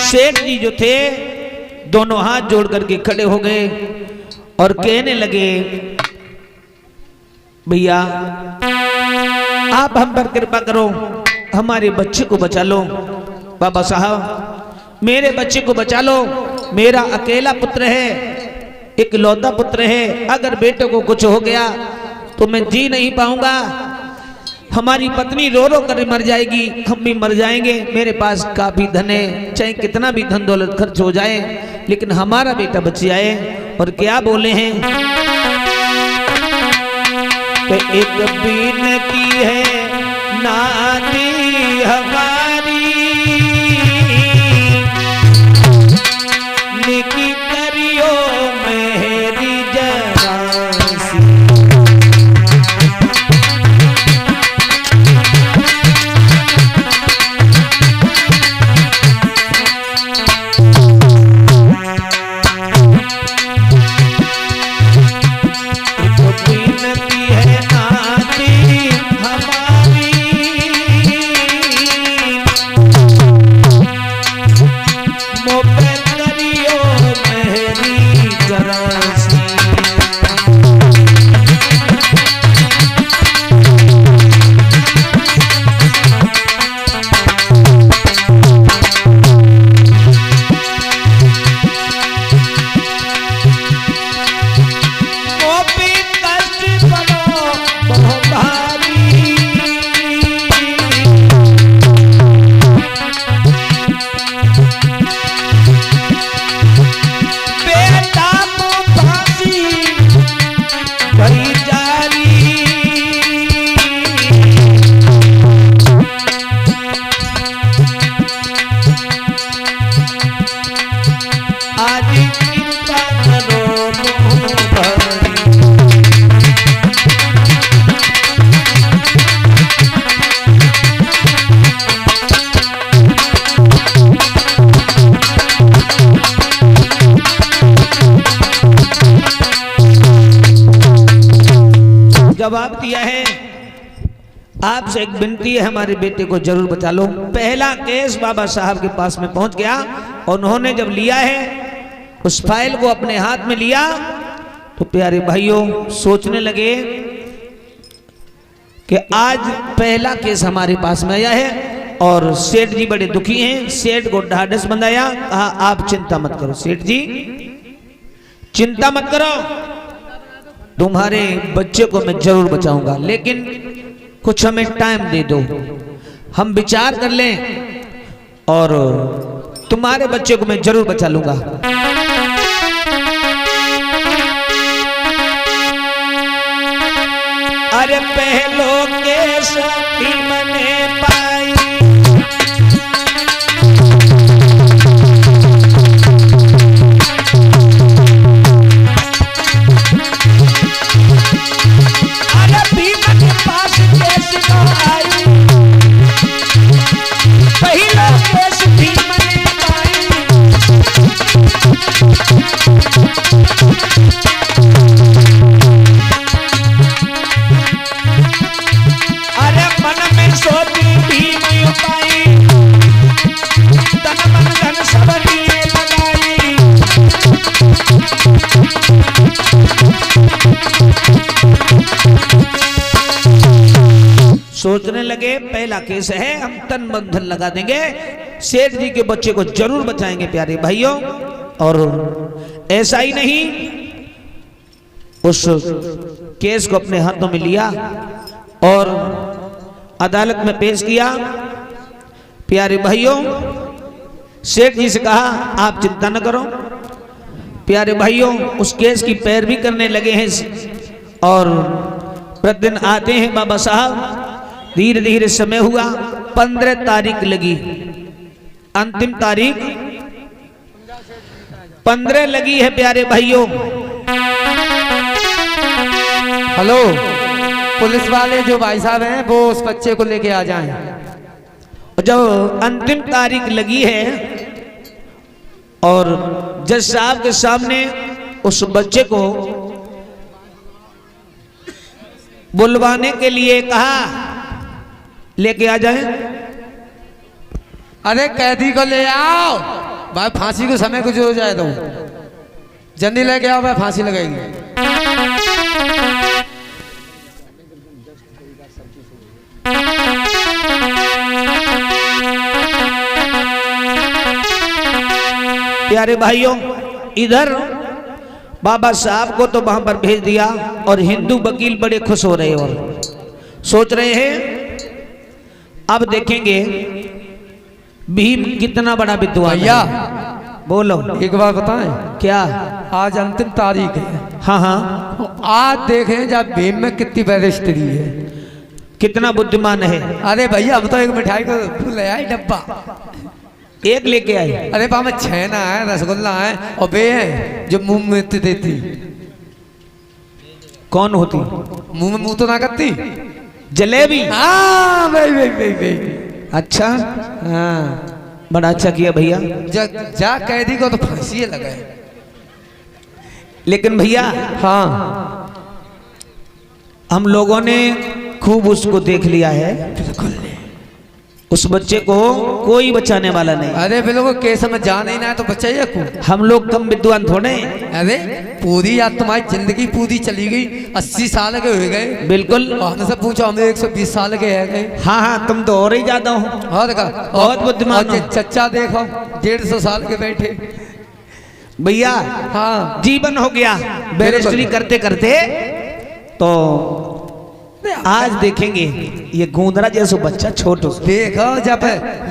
सेठ जी जो थे दोनों हाथ जोड़ करके खड़े हो गए और कहने लगे, भैया आप हम पर कृपा करो, हमारे बच्चे को बचा लो। बाबा साहब मेरे बच्चे को बचा लो, मेरा अकेला पुत्र है, इकलौता पुत्र है, अगर बेटे को कुछ हो गया तो मैं जी नहीं पाऊंगा, हमारी पत्नी रो रो कर मर जाएगी, हम भी मर जाएंगे, मेरे पास काफी धन है, चाहे कितना भी धन दौलत खर्च हो जाए लेकिन हमारा बेटा बच जाए। और क्या बोले हैं, तो एक बिनती है नाती हमारी, निकी करियो मेरी जरासी। जवाब दिया है, आपसे एक विनती है, हमारे बेटे को जरूर बचा लो। पहला केस बाबा साहब के पास में पहुंच गया और उन्होंने जब लिया है उस फाइल को अपने हाथ में लिया तो प्यारे भाइयों सोचने लगे कि आज पहला केस हमारे पास में आया है। और सेठ जी बड़े दुखी हैं, सेठ को ढाढ़स बंधाया, कहा आप चिंता मत करो सेठ जी, चिंता मत करो, तुम्हारे बच्चे को मैं जरूर बचाऊंगा, लेकिन कुछ हमें टाइम दे दो, हम विचार कर लें और तुम्हारे बच्चे को मैं जरूर बचा लूंगा। अरे पहलो केस मैंने पाई, सोचने लगे पहला केस है, हम तन बंधन लगा देंगे, सेठ जी के बच्चे को जरूर बचाएंगे प्यारे भाइयों। और ऐसा ही नहीं, उस केस को अपने हाथों में लिया और अदालत में पेश किया। प्यारे भाइयों सेठ जी से कहा आप चिंता न करो। प्यारे भाइयों उस केस की पैरवी करने लगे हैं और प्रतिदिन आते हैं बाबा साहब। धीरे धीरे समय हुआ, 15 तारीख लगी, अंतिम तारीख 15 लगी है प्यारे भाइयों। हेलो, पुलिस वाले जो भाई साहब हैं वो उस बच्चे को लेके आ जाएं। जब अंतिम तारीख लगी है और जज साहब के सामने उस बच्चे को बुलवाने के लिए कहा लेके आ जाए। अरे कैदी को ले आओ। भाई फांसी को समय कुछ हो जाए तो जल्दी लेके आओ, भाई फांसी लगाएगी। प्यारे भाइयों, इधर बाबा साहब को तो वहां पर भेज दिया और हिंदू वकील बड़े खुश हो रहे और सोच रहे हैं अब देखेंगे भीम कितना बड़ा विद्वान भैया है। बोलो। एक बार बताएं, क्या? आज अंतिम तारीख है। हाँ हाँ, आज देखें जब भीम में कितनी बैरिस्टरी है, कितना बुद्धिमान है। अरे भैया हम तो एक मिठाई को फूल है डब्बा एक लेके आए। अरे पापा छेना है, रसगुल्ला है और वे है जो मुंह में देती। कौन होती? मुंह में मुंह तो ना करती, जलेबी। हाँ भाई। अच्छा, हाँ बड़ा अच्छा किया भैया। जा कैदी को तो फांसी लगाए। लेकिन भैया हाँ, हम लोगों ने खूब उसको देख लिया है। बिल्कुल उस बच्चे को कोई बचाने वाला नहीं। अरे बिल्कुल केस में जान ही ना है तो बच्चा ये को। हम लोग कम विद्वान थोड़े। अरे पूरी यार तुम्हारी जिंदगी पूरी चली गई, 80 साल के हो गए। बिल्कुल। हमसे पूछो हम 120 साल के है गए। हाँ हाँ, तुम तो और ही ज्यादा हो। हाँ देखा, बहुत बुद्धिमान हो। चच्चा देखो 150 साल के बैठे। भैया हाँ जीवन हो गया बैरिस्टरी करते करते। तो आज देखेंगे ये गूंदरा जैसा बच्चा छोटू देखो जब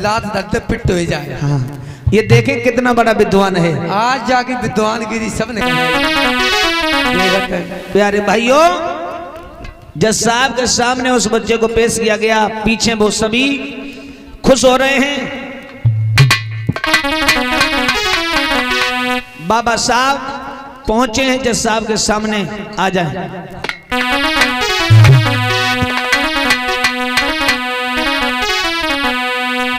लात दर्द पिट हो जाए। हाँ, ये देखें कितना बड़ा विद्वान है। आज जाके विद्वानगिरी सब ने प्यारे भाइयों, जज साहब के सामने उस बच्चे को पेश किया गया। पीछे वो सभी खुश हो रहे हैं। बाबा साहब पहुंचे हैं जज साहब के सामने। आ जाए।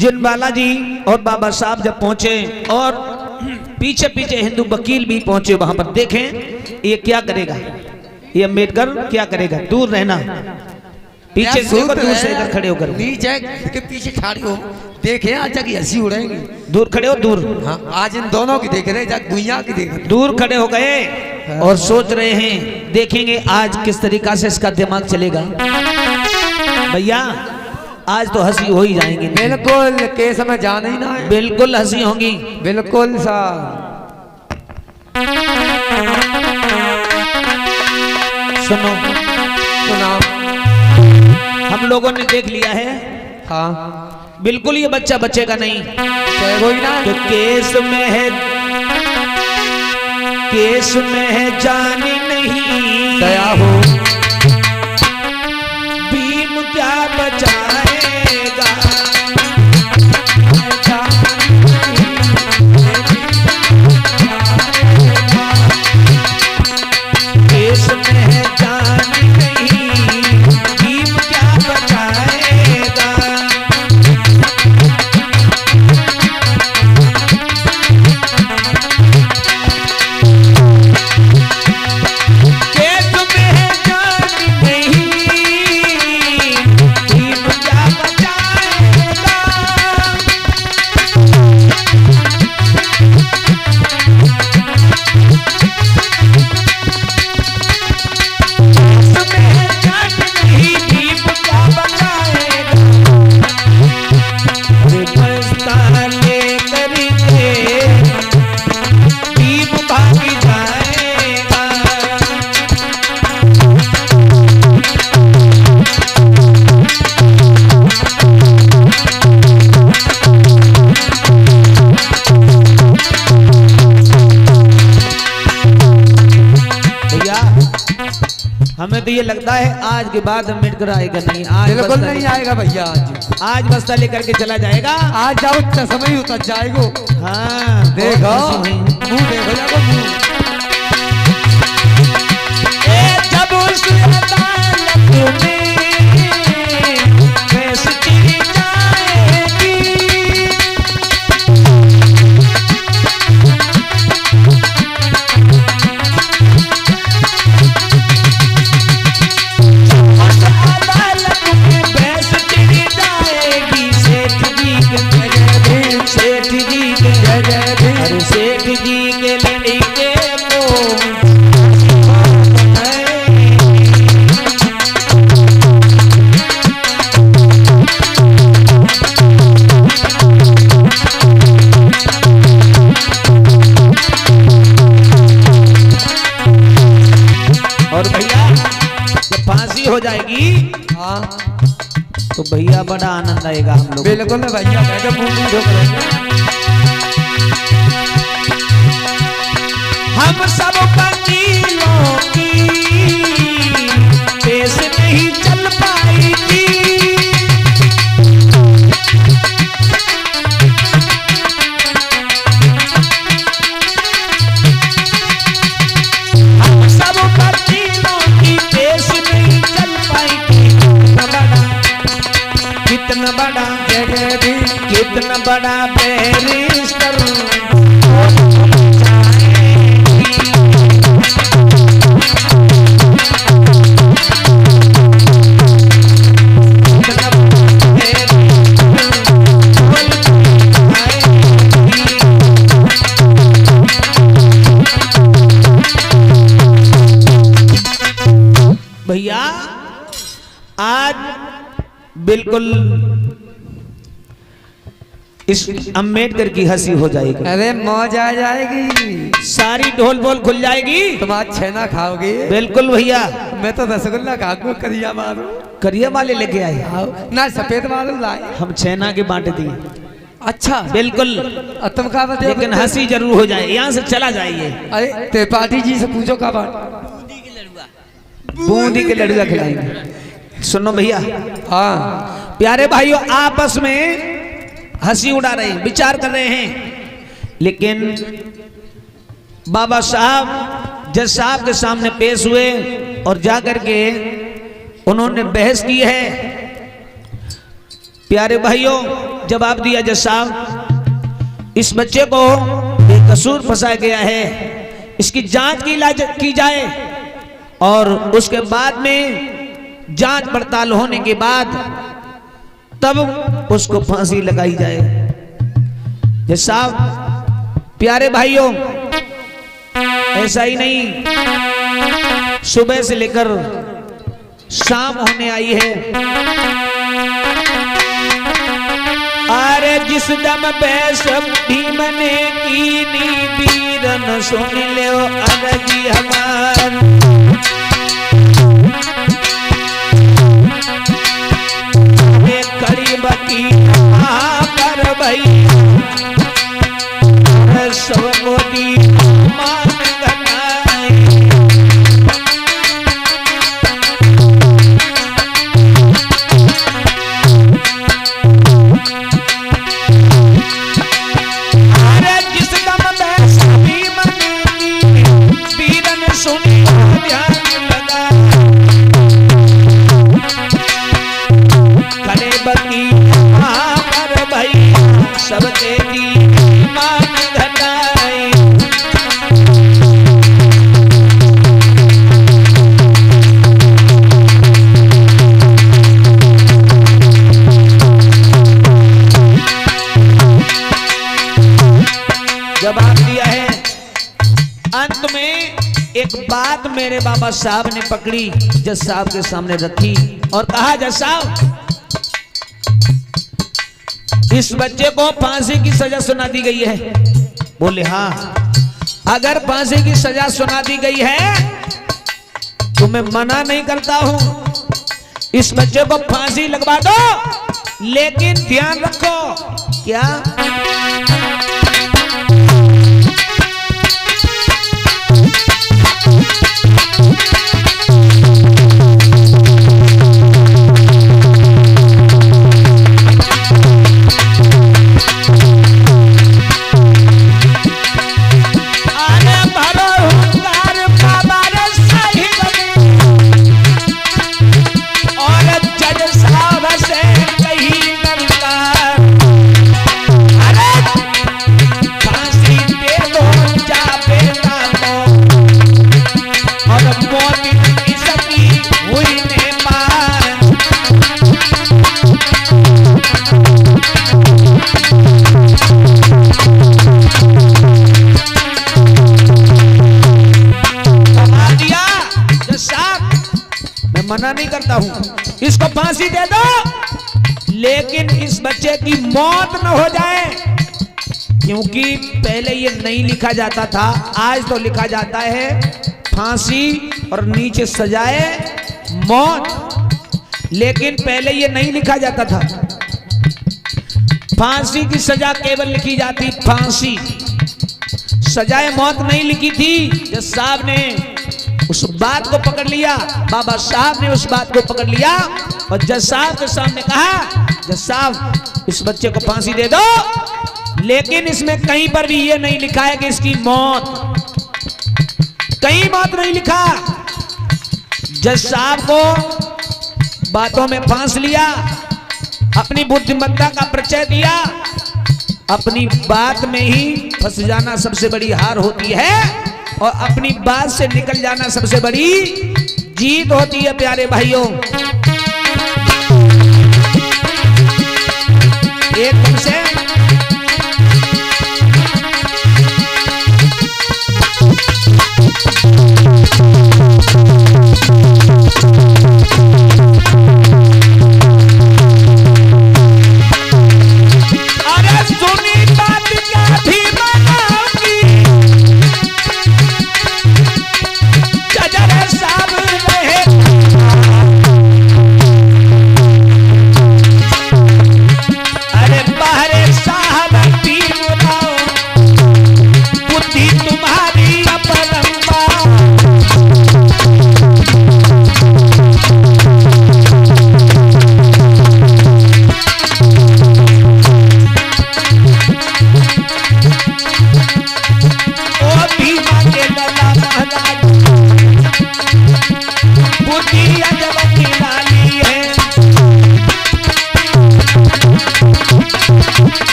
जिन बालाजी और बाबा साहब जब पहुंचे और पीछे पीछे हिंदू वकील भी पहुंचे वहां पर, देखें ये क्या करेगा, ये अम्बेडकर क्या करेगा। दूर रहना, पीछे से दूर से इधर खड़े होकर नीचे के पीछे खड़ी हो, देखें आज की हंसी उड़ेंगी। दूर खड़े हो, दूर। हाँ, आज इन दोनों की देख रहे हैं, दुनिया की देख रहे। दूर खड़े हो गए और सोच रहे हैं देखेंगे आज किस तरीका से इसका दिमाग चलेगा। भैया आज तो हंसी हो ही जाएंगे। बिल्कुल केस में जाना ही ना है। बिल्कुल हंसी होगी। बिल्कुल सा। सुनो, सुना हम लोगों ने देख लिया है। हाँ बिल्कुल ये बच्चा बचेगा नहीं। तो वही ना तो केस में है जान नहीं, दया हो भीम क्या बचाएगा। केस में है जान नहीं, भीम क्या बचाएगा। केस में है जान नहीं, भीम क्या बचाएगा। हमें तो ये लगता है आज के बाद अम्बेडकर आएगा नहीं। आज बिल्कुल नहीं आएगा भैया। आज बस्ता लेकर के चला जाएगा। आज जाओ चश्मा ही उतर जाएगो। हाँ देखो मुंह देखो जाओ मुंह। जब उस अदालत में फैसले जाएगी, उस अदालत में फैसले जाएगी। सेठ जी के जय जय भीम, सेठ जी के जय जय भीम। अरे सेठ जी के लड़के को और भैया जब फांसी हो जाएगी हाँ तो भैया बड़ा आनंद आएगा हम लोग। बिल्कुल भैया कहते बूंदी जो करेंगे। हम सब वकीलों की केस नहीं चल पाएगी। हम सब वकीलों की केस नहीं चल पाएगी। कितना बड़ा जगह भी कितना बड़ा बैरिस्टर भैया आज बिल्कुल इस अम्बेडकर की हंसी हो जाएगी। अरे मौज आ जाएगी, सारी ढोल बोल खुल जाएगी। तुम आज छेना खाओगे। बिल्कुल भैया, मैं तो रसगुल्ला खाऊंगा करिया मारो। करिया वाले लेके आए ना सफेद वाले लाए, हम छेना के बांटे दिए। अच्छा बिल्कुल, तुम कहा बताओ, लेकिन हंसी जरूर हो जाए। यहाँ से चला जाइए। अरे त्रिपाठी जी से पूछो का बात, बूंदी के लड़ुआ खिलाएंगे। सुनो भैया, हाँ प्यारे भाइयों, आपस में हंसी उड़ा रहे हैं, विचार कर रहे हैं, लेकिन बाबा साहब जज साहब के सामने पेश हुए और जाकर के उन्होंने बहस की है। प्यारे भाइयों, जवाब दिया जज साहब, इस बच्चे को बेकसूर फंसाया गया है, इसकी जांच की जाए और उसके बाद में जांच पड़ताल होने के बाद तब उसको फांसी लगाई जाए। जज साहब, प्यारे भाइयों, ऐसा ही नहीं, सुबह से लेकर शाम होने आई है। अरे जिस दम बैस भीम ने कीनी वीरन सुन ले अरजी हमार। करीब की कर भई सब मोदी मान गनाई। अरे जिस दम बैस भीम ने वीरन सुनी ध्यान लगा। बकी पर भई सब तेरी मान घटाई। जवाब दिया है। अंत में एक बात मेरे बाबा साहब ने पकड़ी, जज साहब के सामने रखी और कहा, जज साहब, इस बच्चे को फांसी की सजा सुना दी गई है। बोले हाँ, अगर फांसी की सजा सुना दी गई है तो मैं मना नहीं करता हूं, इस बच्चे को फांसी लगवा दो, लेकिन ध्यान रखो। क्या? मना नहीं करता हूं, इसको फांसी दे दो, लेकिन इस बच्चे की मौत न हो जाए, क्योंकि पहले ये नहीं लिखा जाता था, आज तो लिखा जाता है फांसी और नीचे सजाए मौत, लेकिन पहले ये नहीं लिखा जाता था। फांसी की सजा केवल लिखी जाती फांसी, सजाए मौत नहीं लिखी थी। जज साहब ने उस बात को पकड़ लिया, बाबा साहब ने उस बात को पकड़ लिया और जज साहब के सामने कहा, जज साहब इस बच्चे को फांसी दे दो, लेकिन इसमें कहीं पर भी ये नहीं लिखा है कि इसकी मौत, कहीं मौत नहीं लिखा। जज साहब को बातों में फांस लिया, अपनी बुद्धिमत्ता का परिचय दिया। अपनी बात में ही फंस जाना सबसे बड़ी हार होती है और अपनी बात से निकल जाना सबसे बड़ी जीत होती है प्यारे भाइयों। एकदम से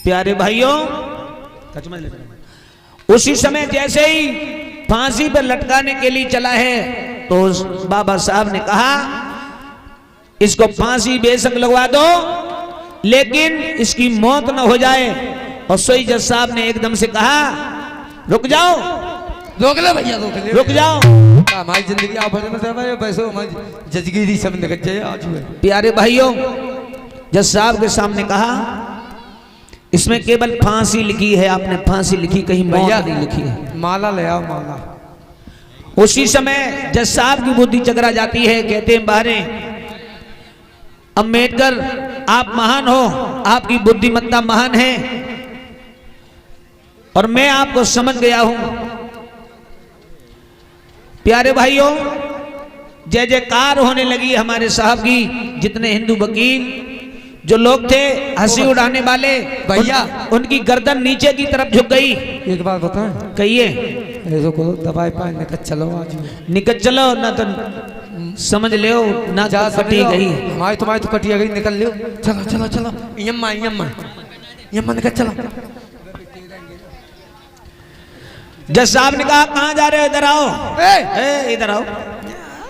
प्यारे भाइयों, उसी समय जैसे ही फांसी पर लटकाने के लिए चला है तो बाबा साहब ने कहा इसको फांसी बेशक लगवा दो, लेकिन इसकी मौत न हो जाए। और सोई जज साहब ने एकदम से कहा रुक जाओ, रोक ले भैया, रुक जाओ। हमारी जिंदगी आप पैसे हमारी जजगिरी सब निकल जाए आज में। प्यारे भाइयों, जज साहब के सामने कहा इसमें केवल फांसी लिखी है, आपने फांसी लिखी, कहीं मौत नहीं लिखी है। माला ले आओ, माला। उसी समय जज साहब की बुद्धि चकरा जाती है, कहते हैं बाहरे अम्बेडकर आप महान हो, आपकी बुद्धिमत्ता महान है और मैं आपको समझ गया हूं। प्यारे भाइयों, जय जयकार होने लगी हमारे साहब की। जितने हिंदू वकील जो लोग थे हंसी उड़ाने वाले भैया, उनकी गर्दन नीचे की तरफ झुक गई। एक बात बताएं, कहिए। दवाई पाए निकल चलो, आज निकल चलो, ना तो समझ ले ना जा कटी गई, हमारी तुम्हारी तो कटिया गई, निकल लो, चलो चलो चलो, यम्मा यम्मा यम्मा निकल चलो। जज साहब ने कहा कहां जा रहे हो, इधर आओ, इधर आओ,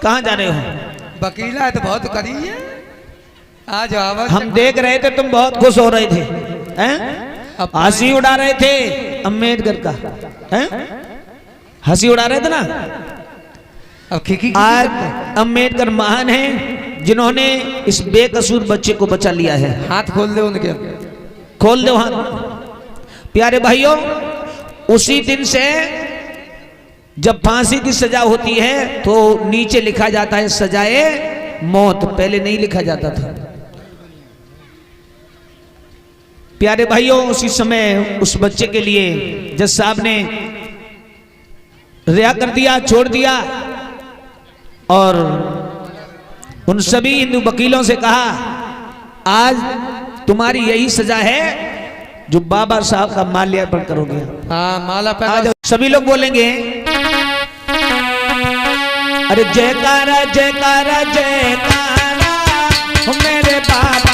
कहां जा रहे हो? वकीला है तो बहुत करी है, आज हम देख रहे थे तुम बहुत खुश हो रहे थे, हंसी उड़ा रहे थे अम्बेडकर का, हंसी उड़ा रहे थे ना। अब आज अम्बेडकर महान हैं जिन्होंने इस बेकसूर बच्चे को बचा लिया है। हाथ खोल दो उनके, खोल दो हाथ। प्यारे भाइयों, उसी दिन से जब फांसी की सजा होती है तो नीचे लिखा जाता है सजाए मौत, पहले नहीं लिखा जाता था। प्यारे भाइयों, उसी समय उस बच्चे के लिए जज साहब ने रिहा कर दिया, छोड़ दिया और उन सभी हिंदू वकीलों से कहा आज तुम्हारी यही सजा है जो बाबा साहब का माल्यार्पण करोगे। हाँ, माला पे आज सभी लोग बोलेंगे अरे जयकारा जयकारा जयकारा मेरे बाबा